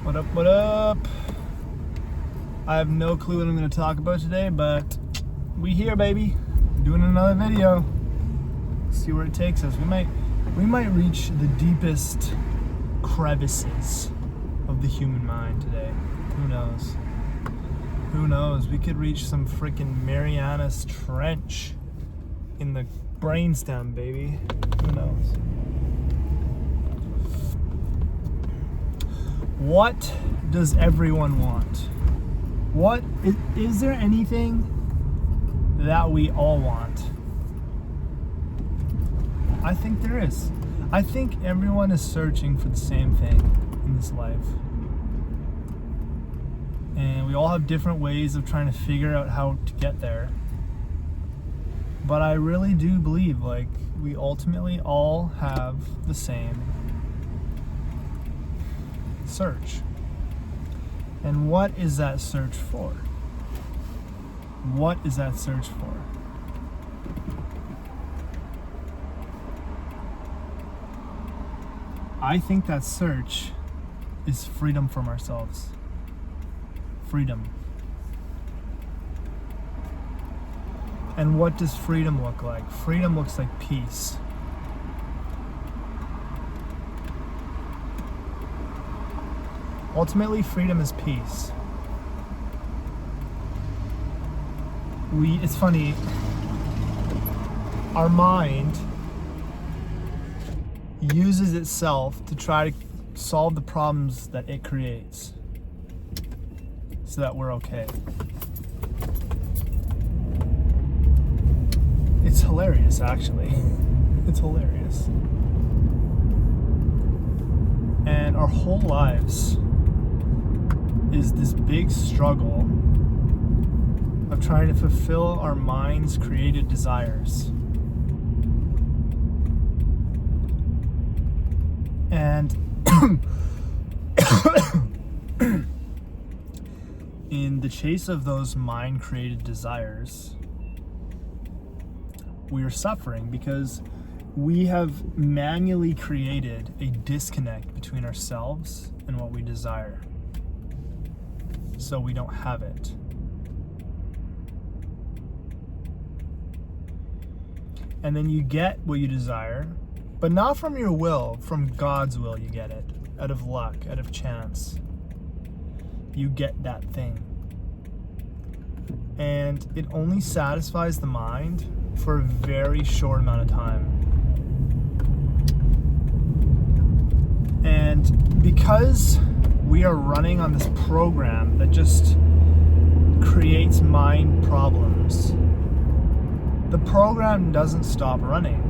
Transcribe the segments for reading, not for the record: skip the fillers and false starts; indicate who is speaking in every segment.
Speaker 1: What up, what up? I have no clue what I'm going to talk about today, but we here, baby. Doing another video. See where it takes us. We might reach the deepest crevices of the human mind today. Who knows? Who knows? We could reach some freaking Marianas Trench in the brainstem, baby. Who knows? What does everyone want? What is there anything that we all want? I think there is. I think everyone is searching for the same thing in this life. And we all have different ways of trying to figure out how to get there. But I really do believe, we ultimately all have the same search. And what is that search for? What is that search for? I think that search is freedom from ourselves. Freedom. And what does freedom look like? Freedom looks like peace. Ultimately, freedom is peace. It's funny, our mind uses itself to try to solve the problems that it creates so that we're okay. It's hilarious, actually. It's hilarious. And our whole lives is this big struggle of trying to fulfill our mind's created desires. And in the chase of those mind-created desires, we are suffering because we have manually created a disconnect between ourselves and what we desire. So we don't have it. And then you get what you desire, but not from your will, from God's will you get it. Out of luck, out of chance. You get that thing. And it only satisfies the mind for a very short amount of time. And because we are running on this program that just creates mind problems, the program doesn't stop running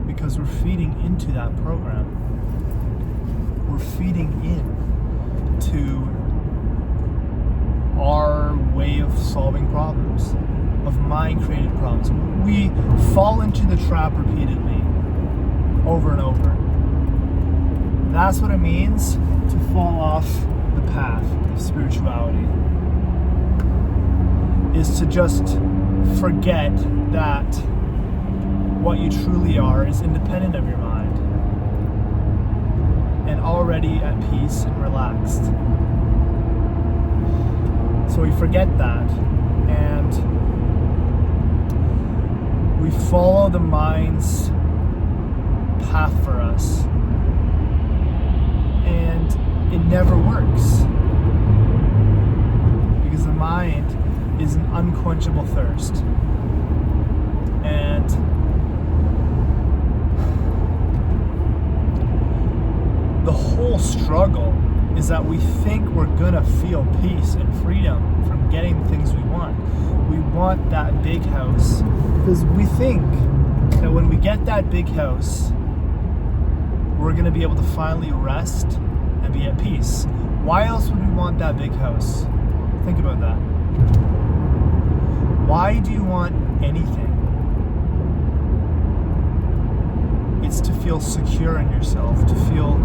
Speaker 1: because we're feeding into that program. We're feeding in to our way of solving problems, of mind-created problems. We fall into the trap repeatedly, over and over. That's what it means to fall off the path of spirituality, is to just forget that what you truly are is independent of your mind and already at peace and relaxed. So we forget that and we follow the mind's path for us, and it never works because the mind is an unquenchable thirst. And the whole struggle is that we think we're gonna feel peace and freedom from getting the things we want. We want that big house because we think that when we get that big house, we're gonna be able to finally rest and be at peace. Why else would we want that big house? Think about that. Why do you want anything? It's to feel secure in yourself, to feel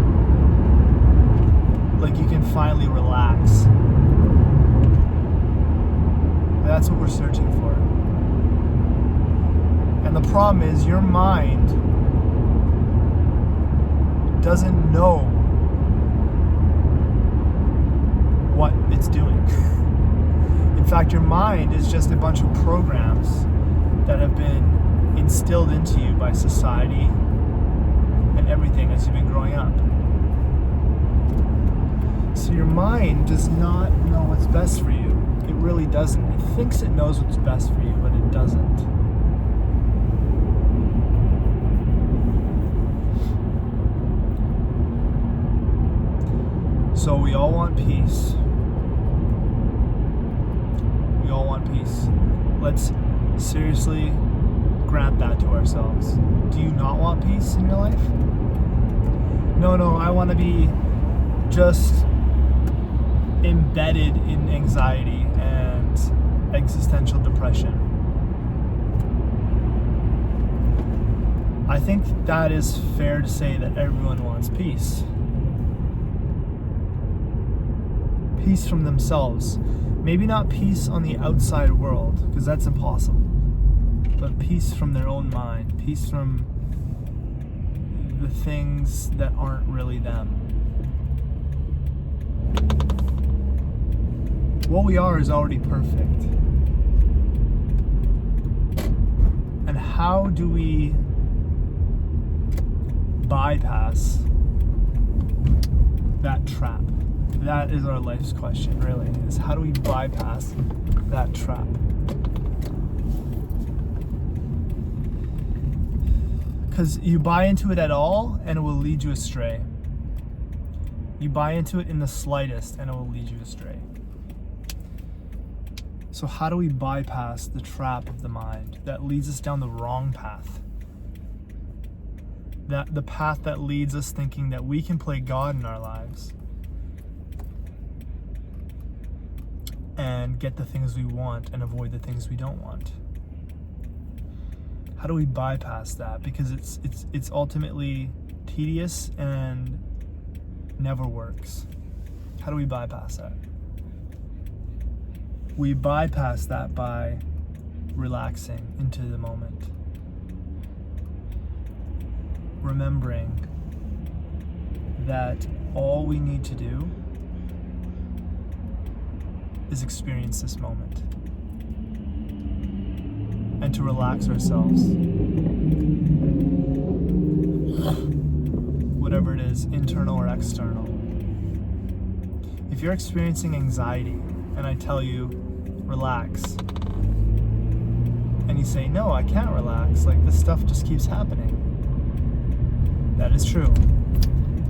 Speaker 1: like you can finally relax. That's what we're searching for. And the problem is your mind doesn't know fact, your mind is just a bunch of programs that have been instilled into you by society and everything as you've been growing up. So your mind does not know what's best for you. It really doesn't. It thinks it knows what's best for you, but it doesn't. So we all want peace. We all want peace. Let's seriously grant that to ourselves. Do you not want peace in your life? No, I want to be just embedded in anxiety and existential depression. I think that is fair to say that everyone wants peace. Peace from themselves. Maybe not peace on the outside world, because that's impossible. But peace from their own mind. Peace from the things that aren't really them. What we are is already perfect. And how do we bypass that trap? That is our life's question, really, is how do we bypass that trap? Because you buy into it at all and it will lead you astray. You buy into it in the slightest and it will lead you astray. So how do we bypass the trap of the mind that leads us down the wrong path? That the path that leads us thinking that we can play God in our lives and get the things we want and avoid the things we don't want. How do we bypass that? Because it's ultimately tedious and never works. How do we bypass that? We bypass that by relaxing into the moment. Remembering that all we need to do is experience this moment and to relax ourselves. Whatever it is, internal or external. If you're experiencing anxiety and I tell you, relax, and you say, no, I can't relax, like this stuff just keeps happening. That is true.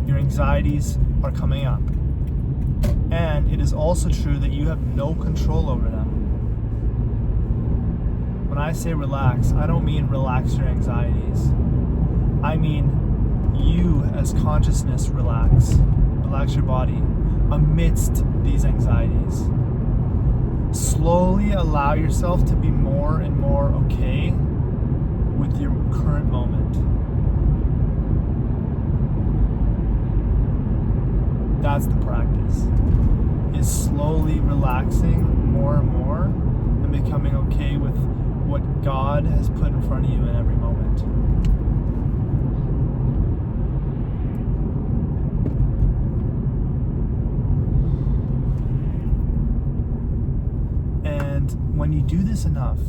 Speaker 1: Your anxieties are coming up. And it is also true that you have no control over them. When I say relax, I don't mean relax your anxieties. I mean you as consciousness relax. Relax your body amidst these anxieties. Slowly allow yourself to be more and more okay with your current moment. That's the practice, is slowly relaxing more and more and becoming okay with what God has put in front of you in every moment. And when you do this enough,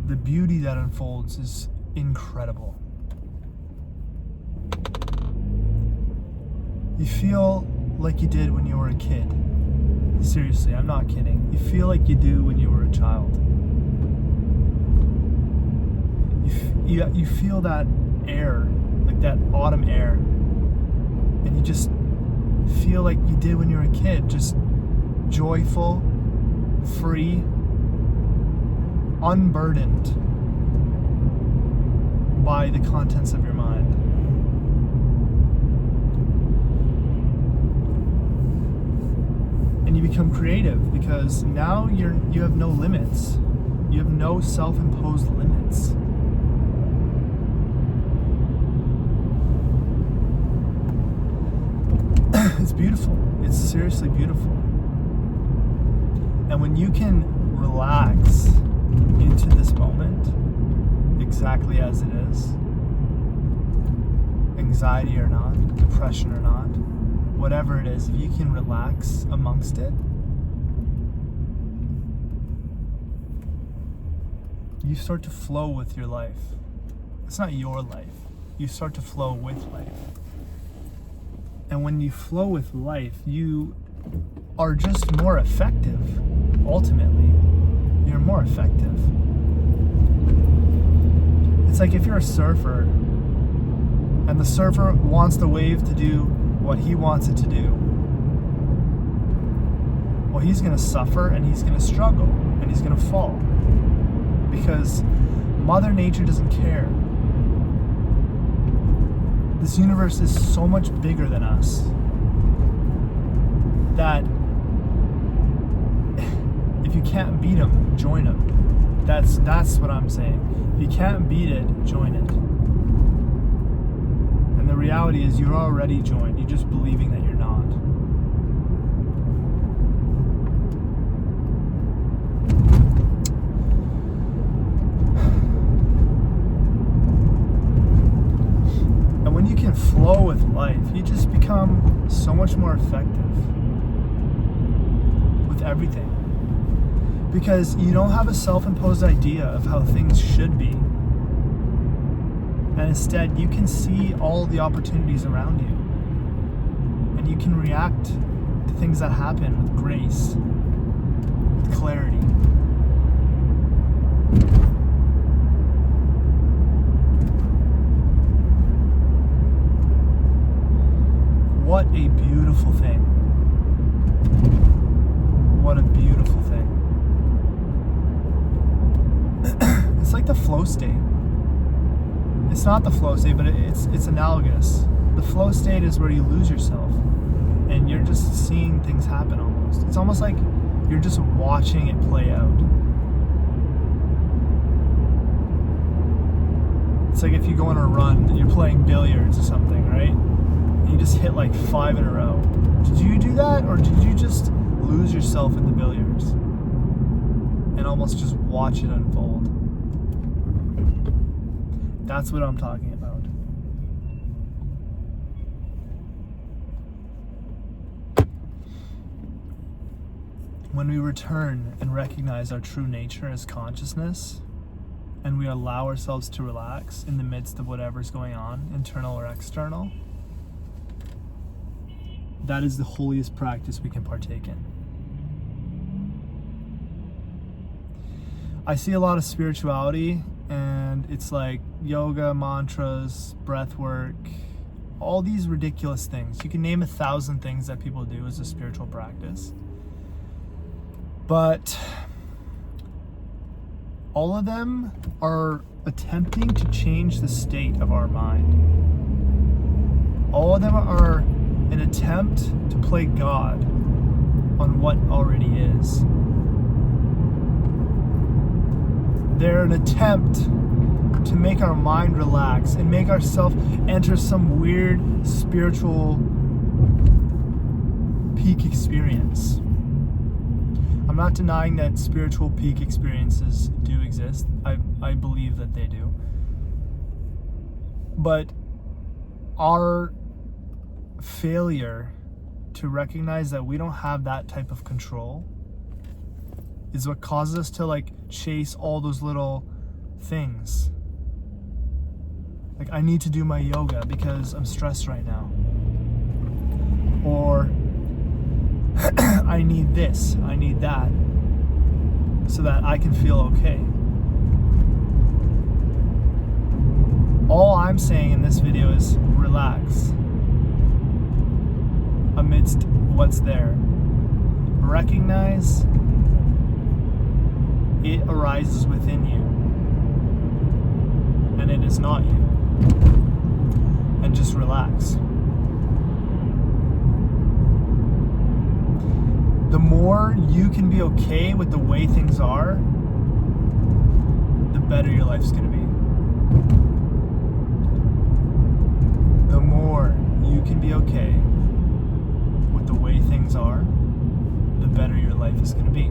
Speaker 1: the beauty that unfolds is incredible. You feel like you did when you were a kid. Seriously, I'm not kidding. You feel like you do when you were a child. You feel that air, like that autumn air, and you just feel like you did when you were a kid, just joyful, free, unburdened by the contents of your mind. And you become creative because now you have no limits. You have no self-imposed limits. It's beautiful. It's seriously beautiful. And when you can relax into this moment exactly as it is, anxiety or not, depression or not, whatever it is, if you can relax amongst it, you start to flow with your life. It's not your life. You start to flow with life. And when you flow with life, you are just more effective. Ultimately, you're more effective. It's like if you're a surfer and the surfer wants the wave to do what he wants it to do. Well, he's going to suffer and he's going to struggle and he's going to fall because Mother Nature doesn't care. This universe is so much bigger than us that if you can't beat him, join him. That's what I'm saying. If you can't beat it, join it. And the reality is you're already joined. You're just believing that you're not. And when you can flow with life, you just become so much more effective with everything. Because you don't have a self-imposed idea of how things should be. And instead, you can see all the opportunities around you. And you can react to things that happen with grace, with clarity. What a beautiful thing. What a beautiful thing. It's like the flow state. It's not the flow state, but it's analogous. The flow state is where you lose yourself and you're just seeing things happen almost. It's almost like you're just watching it play out. It's like if you go on a run and you're playing billiards or something, right? And you just hit like 5 in a row. Did you do that, or did you just lose yourself in the billiards and almost just watch it unfold? That's what I'm talking about. When we return and recognize our true nature as consciousness, and we allow ourselves to relax in the midst of whatever's going on, internal or external, that is the holiest practice we can partake in. I see a lot of spirituality, and it's like yoga, mantras, breath work, all these ridiculous things. You can name 1,000 things that people do as a spiritual practice. But all of them are attempting to change the state of our mind. All of them are an attempt to play God on what already is. They're an attempt to make our mind relax and make ourselves enter some weird spiritual peak experience. I'm not denying that spiritual peak experiences do exist. I believe that they do. But our failure to recognize that we don't have that type of control is what causes us to like chase all those little things. Like, I need to do my yoga because I'm stressed right now. Or I need this, I need that, so that I can feel okay. All I'm saying in this video is relax amidst what's there. Recognize it arises within you, and it is not you. And just relax. The more you can be okay with the way things are, the better your life's going to be. The more you can be okay with the way things are, the better your life is going to be.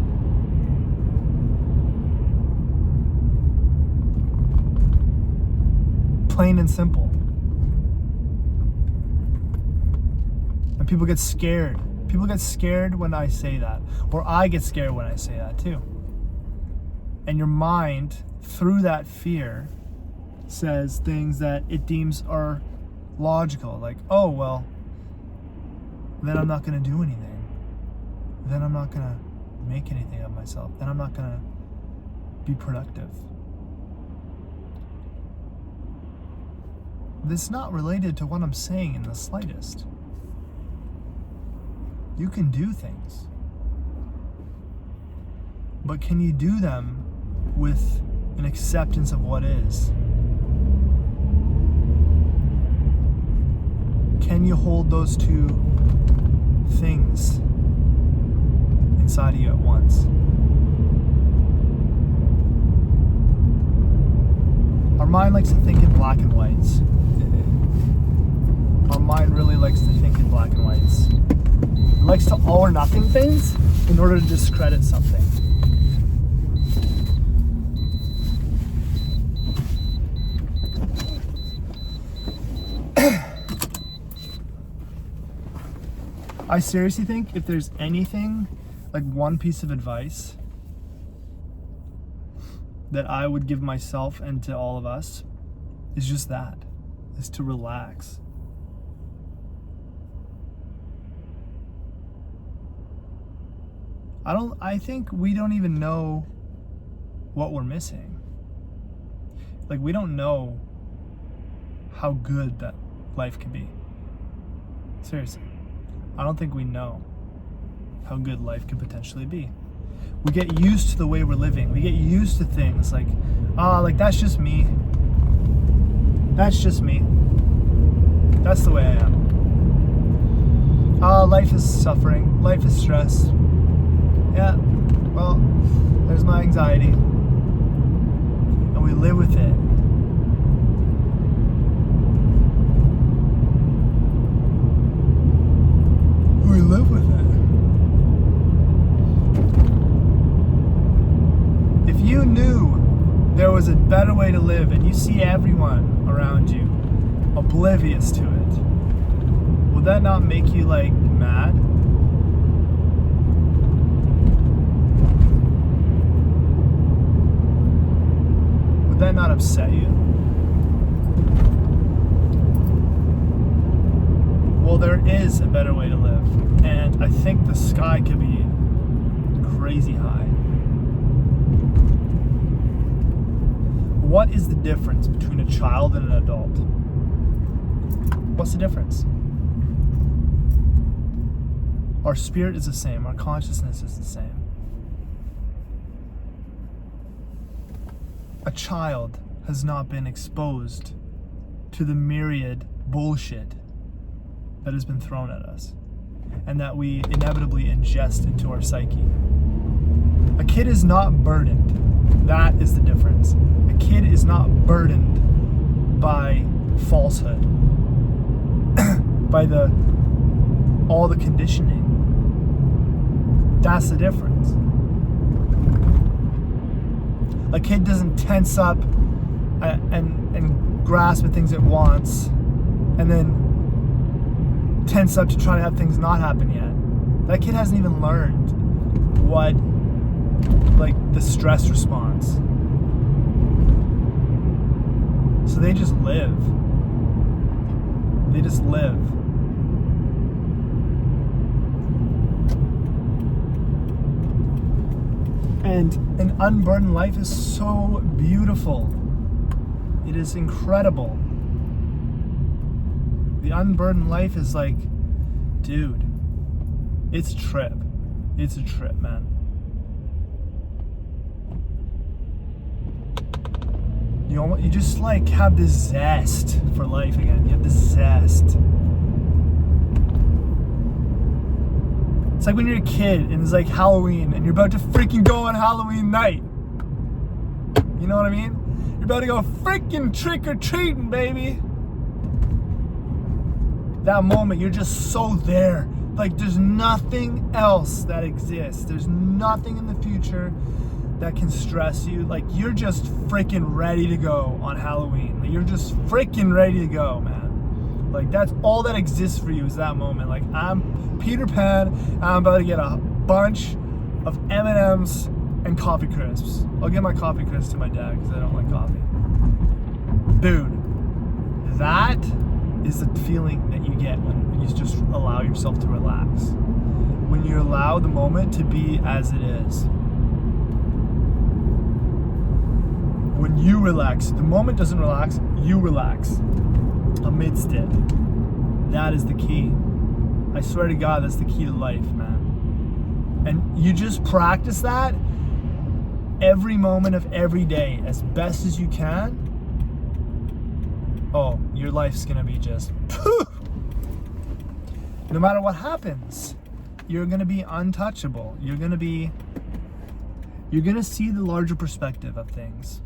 Speaker 1: Plain and simple. And people get scared. People get scared when I say that. Or I get scared when I say that too. And your mind, through that fear, says things that it deems are logical. Like, oh, well, then I'm not going to do anything. Then I'm not going to make anything of myself. Then I'm not going to be productive. This is not related to what I'm saying in the slightest. You can do things. But can you do them with an acceptance of what is? Can you hold those two things inside of you at once? Our mind likes to think in black and whites. Our mind really likes to think in black and whites. It likes to all or nothing things in order to discredit something. I seriously think if there's anything, like one piece of advice that I would give myself and to all of us, is just that, is to relax. I think we don't even know what we're missing. Like, we don't know how good that life can be. Seriously. I don't think we know how good life could potentially be. We get used to the way we're living. We get used to things like, like that's just me. That's just me. That's the way I am. Life is suffering. Life is stress. Yeah, well, there's my anxiety. And we live with it. We live with it. If you knew there was a better way to live and you see everyone around you oblivious to it, would that not make you like mad? Would that not upset you? Well, there is a better way to live, and I think the sky could be crazy high. What is the difference between a child and an adult? What's the difference? Our spirit is the same, our consciousness is the same. A child has not been exposed to the myriad bullshit that has been thrown at us and that we inevitably ingest into our psyche. A kid is not burdened. That is the difference. A kid is not burdened by falsehood, by all the conditioning. That's the difference. A kid doesn't tense up and grasp at things it wants and then tense up to try to have things not happen yet. That kid hasn't even learned what, like, the stress response. So they just live. They just live. And an unburdened life is so beautiful. It is incredible. The unburdened life is like, dude, it's a trip. It's a trip, man. You just like have this zest for life again. You have this zest. It's like when you're a kid and it's like Halloween and you're about to freaking go on Halloween night. You know what I mean? You're about to go freaking trick-or-treating, baby. That moment, you're just so there. Like, there's nothing else that exists. There's nothing in the future that can stress you. Like, you're just freaking ready to go on Halloween. Like, you're just freaking ready to go, man. Like, that's all that exists for you is that moment. Like, I'm Peter Pan, and I'm about to get a bunch of M&Ms and coffee crisps. I'll give my coffee crisps to my dad because I don't like coffee. Dude, that is the feeling that you get when you just allow yourself to relax. When you allow the moment to be as it is. When you relax, the moment doesn't relax, you relax amidst it. That is the key. I swear to God, that's the key to life, man. And you just practice that every moment of every day as best as you can. Oh, your life's gonna be just no matter what happens, you're gonna be untouchable. You're gonna see the larger perspective of things.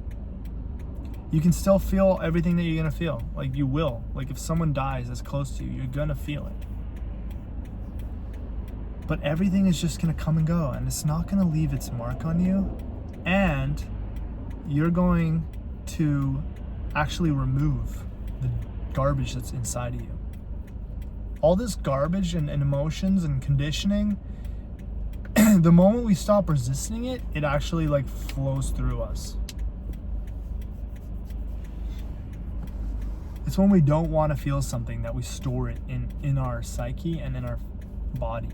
Speaker 1: You can still feel everything that you're gonna feel. Like, you will. Like, if someone dies that's close to you, you're gonna feel it. But everything is just gonna come and go, and it's not gonna leave its mark on you. And you're going to actually remove the garbage that's inside of you. All this garbage and emotions and conditioning, the moment we stop resisting it, it actually like flows through us. It's when we don't want to feel something that we store it in our psyche and in our body.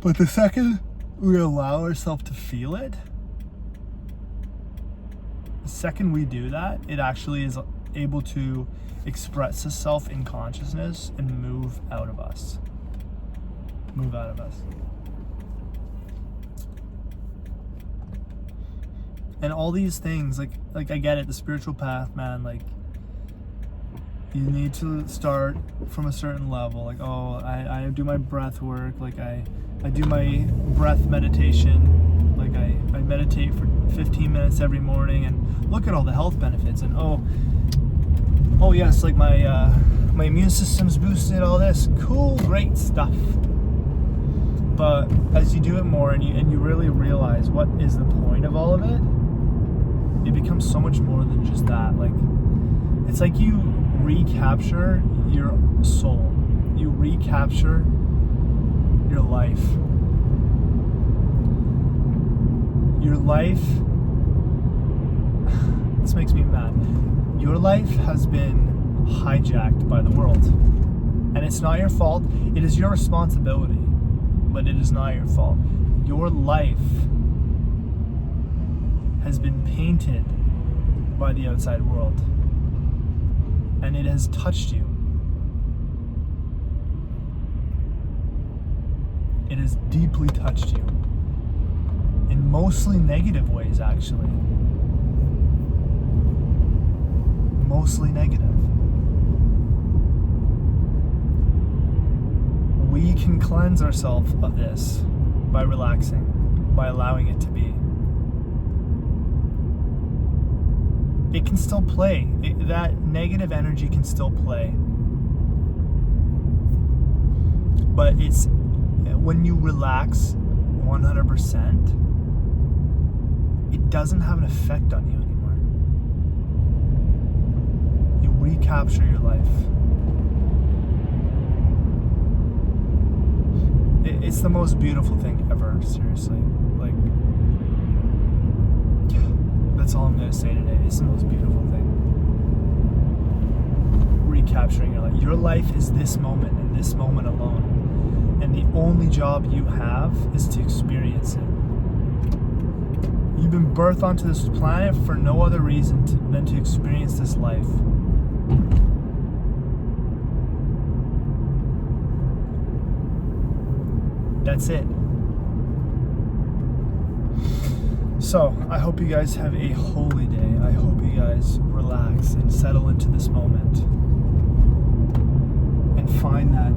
Speaker 1: But the second we allow ourselves to feel it, the second we do that, it actually is able to express itself in consciousness and move out of us. Move out of us. And all these things, like I get it, the spiritual path, man, like, you need to start from a certain level. Like, oh, I do my breath work, like I do my breath meditation, like I meditate for 15 minutes every morning, and look at all the health benefits, and oh yes, like my immune system's boosted, all this cool, great stuff. But as you do it more and you really realize what is the point of all of it, it becomes so much more than just that. Like, it's like you recapture your soul, you recapture your life. Your life, this makes me mad. Your life has been hijacked by the world. And it's not your fault. It is your responsibility, but it is not your fault. Your life has been painted by the outside world. And it has touched you. It has deeply touched you. In mostly negative ways, actually. Mostly negative. We can cleanse ourselves of this by relaxing, by allowing it to be. It can still play. That negative energy can still play. But it's when you relax 100%, it doesn't have an effect on you anymore. You recapture your life. It's the most beautiful thing ever, seriously. Like, that's all I'm going to say today. It's the most beautiful thing. Recapturing your life. Your life is this moment and this moment alone. And the only job you have is to experience it. You've been birthed onto this planet for no other reason than to experience this life. That's it. So, I hope you guys have a holy day. I hope you guys relax and settle into this moment. And find that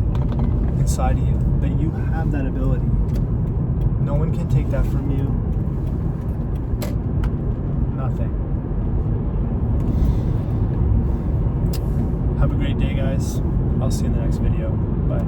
Speaker 1: inside of you, that you have that ability. No one can take that from you. Nothing. Have a great day, guys. I'll see you in the next video. Bye.